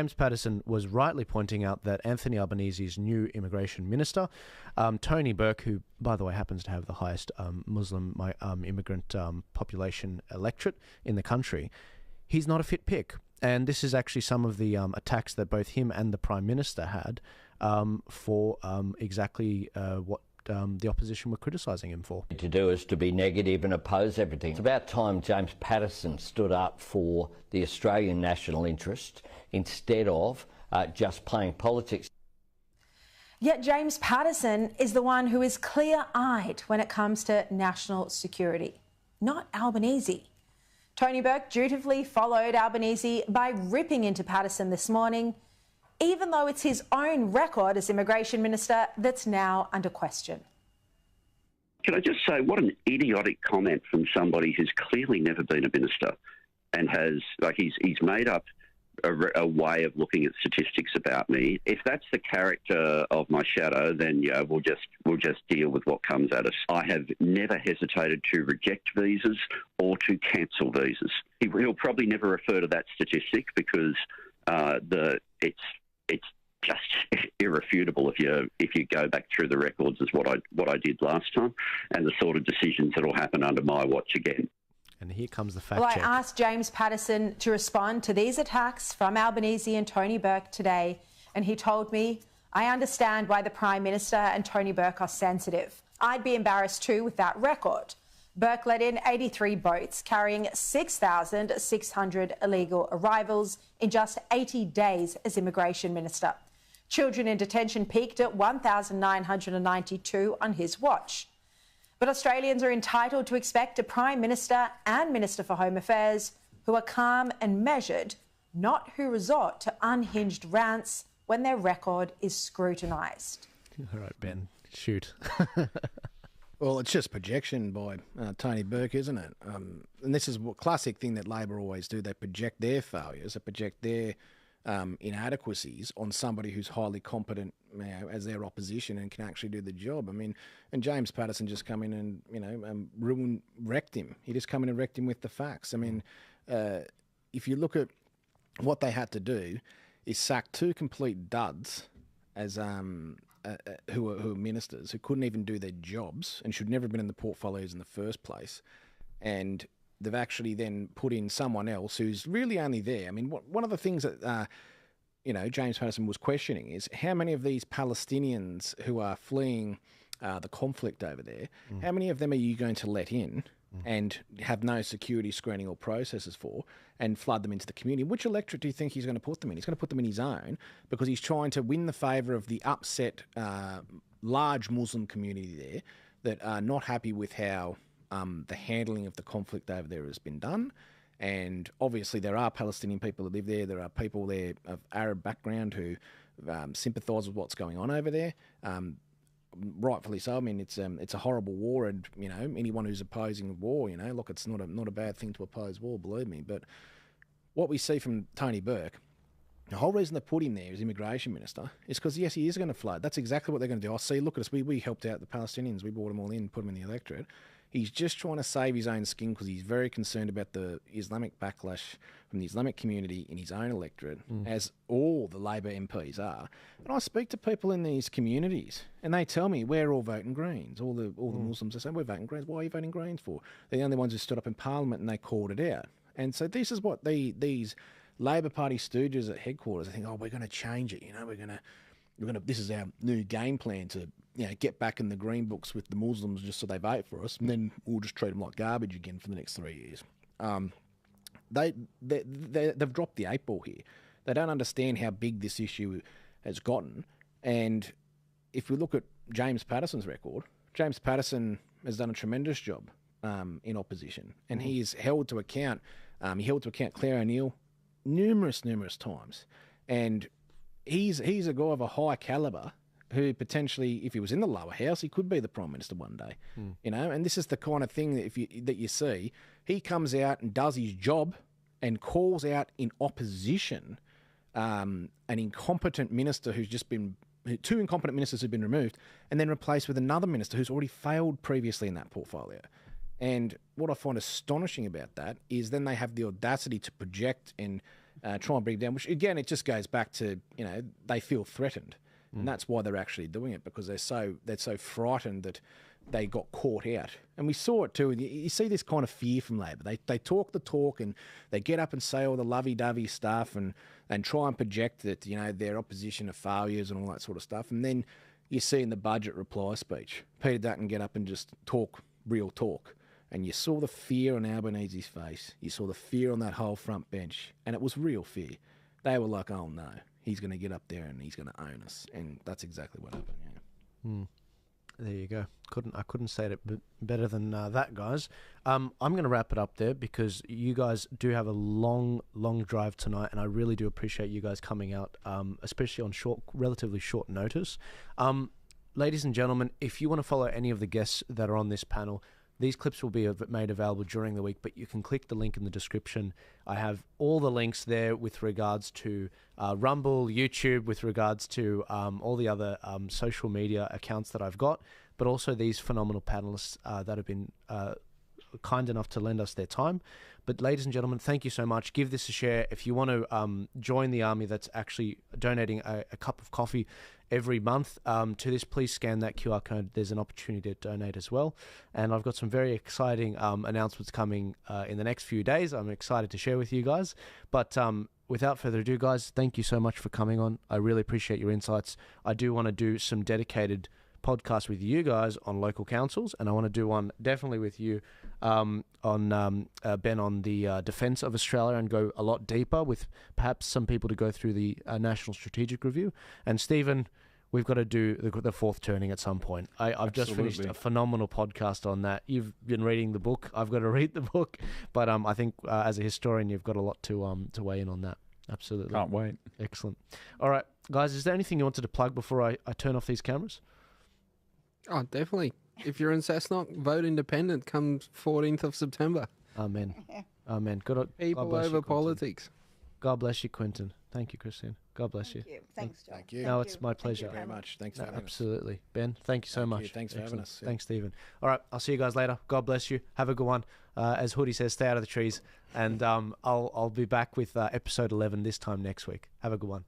James Paterson was rightly pointing out that Anthony Albanese's new immigration minister, Tony Burke, who, by the way, happens to have the highest Muslim immigrant population electorate in the country, he's not a fit pick. And this is actually some of the attacks that both him and the Prime Minister had for exactly what the opposition were criticising him for. To do is to be negative and oppose everything. It's about time James Paterson stood up for the Australian national interest instead of just playing politics. Yet James Paterson is the one who is clear-eyed when it comes to national security, not Albanese. Tony Burke dutifully followed Albanese by ripping into Paterson this morning, even though it's his own record as Immigration Minister that's now under question. Can I just say, what an idiotic comment from somebody who's clearly never been a minister and has, he's made up a way of looking at statistics about me. If that's the character of my shadow, then yeah, we'll just deal with what comes at us. I have never hesitated to reject visas or to cancel visas. He'll probably never refer to that statistic because it's just irrefutable if you go back through the records as what I did last time, and the sort of decisions that will happen under my watch again. And here comes the fact check. Well, I asked James Paterson to respond to these attacks from Albanese and Tony Burke today, and he told me, "I understand why the Prime Minister and Tony Burke are sensitive. I'd be embarrassed too with that record." Burke let in 83 boats carrying 6,600 illegal arrivals in just 80 days as Immigration Minister. Children in detention peaked at 1,992 on his watch. But Australians are entitled to expect a Prime Minister and Minister for Home Affairs who are calm and measured, not who resort to unhinged rants when their record is scrutinised. All right, Ben, shoot. Well, it's just projection by Tony Burke, isn't it? And this is a classic thing that Labor always do. They project their failures, they project their inadequacies on somebody who's highly competent, as their opposition and can actually do the job. I mean, and James Paterson just come in and wrecked him. He just come in and wrecked him with the facts. I mean, if you look at what they had to do, is sack two complete duds as who are ministers who couldn't even do their jobs and should never have been in the portfolios in the first place, and they've actually then put in someone else who's really only there. I mean, one of the things that James Paterson was questioning is how many of these Palestinians who are fleeing the conflict over there, how many of them are you going to let in and have no security screening or processes for and flood them into the community? Which electorate do you think he's going to put them in? He's going to put them in his own because he's trying to win the favour of the upset large Muslim community there that are not happy with how the handling of the conflict over there has been done. And obviously there are Palestinian people who live there. There are people there of Arab background who sympathise with what's going on over there. Rightfully so. I mean, it's a horrible war, and anyone who's opposing war, look, it's not a bad thing to oppose war, believe me. But what we see from Tony Burke, the whole reason they put him there as Immigration Minister is because, yes, he is going to flood. That's exactly what they're going to do. See, look at us. We helped out the Palestinians. We brought them all in, put them in the electorate. He's just trying to save his own skin because he's very concerned about the Islamic backlash from the Islamic community in his own electorate, as all the Labor MPs are. And I speak to people in these communities, and they tell me we're all voting Greens. All the Muslims are saying we're voting Greens. Why are you voting Greens for? They're the only ones who stood up in Parliament and they called it out. And so this is what these Labor Party stooges at headquarters, I think, we're going to change it. This is our new game plan to get back in the green books with the Muslims just so they vote for us, and then we'll just treat them like garbage again for the next 3 years. They've dropped the 8 ball here. They don't understand how big this issue has gotten. And if we look at James Paterson's record, James Paterson has done a tremendous job in opposition, and he is held to account. He held to account Claire O'Neill numerous times, and he's a guy of a high calibre who potentially, if he was in the lower house, he could be the Prime Minister one day. And this is the kind of thing that you see. He comes out and does his job and calls out in opposition an incompetent minister who's just been, 2 incompetent ministers who've been removed, and then replaced with another minister who's already failed previously in that portfolio. And what I find astonishing about that is then they have the audacity to project and try and bring it down, which again, it just goes back to, they feel threatened. And that's why they're actually doing it, because they're so frightened that they got caught out. And we saw it too. And you see this kind of fear from Labor. They talk the talk and they get up and say all the lovey-dovey stuff and try and project that, their opposition are failures and all that sort of stuff. And then you see in the budget reply speech, Peter Dutton get up and just talk real talk. And you saw the fear on Albanese's face. You saw the fear on that whole front bench. And it was real fear. They were like, oh no, he's going to get up there and he's going to own us. And that's exactly what happened, There you go. I couldn't say it better than that, guys. I'm going to wrap it up there because you guys do have a long drive tonight, and I really do appreciate you guys coming out, especially on relatively short notice. Ladies and gentlemen, if you want to follow any of the guests that are on this panel, these clips will be made available during the week, but you can click the link in the description. I have all the links there with regards to Rumble, YouTube, with regards to all the other social media accounts that I've got, but also these phenomenal panelists that have been kind enough to lend us their time. But ladies and gentlemen, thank you so much. Give this a share. If you want to join the army that's actually donating a cup of coffee every month to this, please scan that QR code. There's an opportunity to donate as well. And I've got some very exciting announcements coming in the next few days. I'm excited to share with you guys. But without further ado, guys, thank you so much for coming on. I really appreciate your insights. I do want to do some dedicated podcasts with you guys on local councils, and I want to do one definitely with you on Ben on the defence of Australia, and go a lot deeper with perhaps some people to go through the National Strategic Review. And Stephen, we've got to do the fourth turning at some point. I've just finished a phenomenal podcast on that. You've been reading the book. I've got to read the book, but I think as a historian, you've got a lot to weigh in on that. Absolutely. Can't wait. Excellent. All right, guys, is there anything you wanted to plug before I turn off these cameras? Oh, definitely. If you're in Cessnock, vote independent come 14th of September. Amen. Amen. People over politics. God bless you, Quentin. Thank you, Christine. God bless you. Thank you. Thanks, John. Thank you. No, it's my pleasure. Thank you very much. Thanks for having us. Absolutely. Ben, thank you so much. Thanks for having us. Yeah. Thanks, Stephen. All right, I'll see you guys later. God bless you. Have a good one. As Hoodie says, stay out of the trees. And I'll be back with episode 11 this time next week. Have a good one.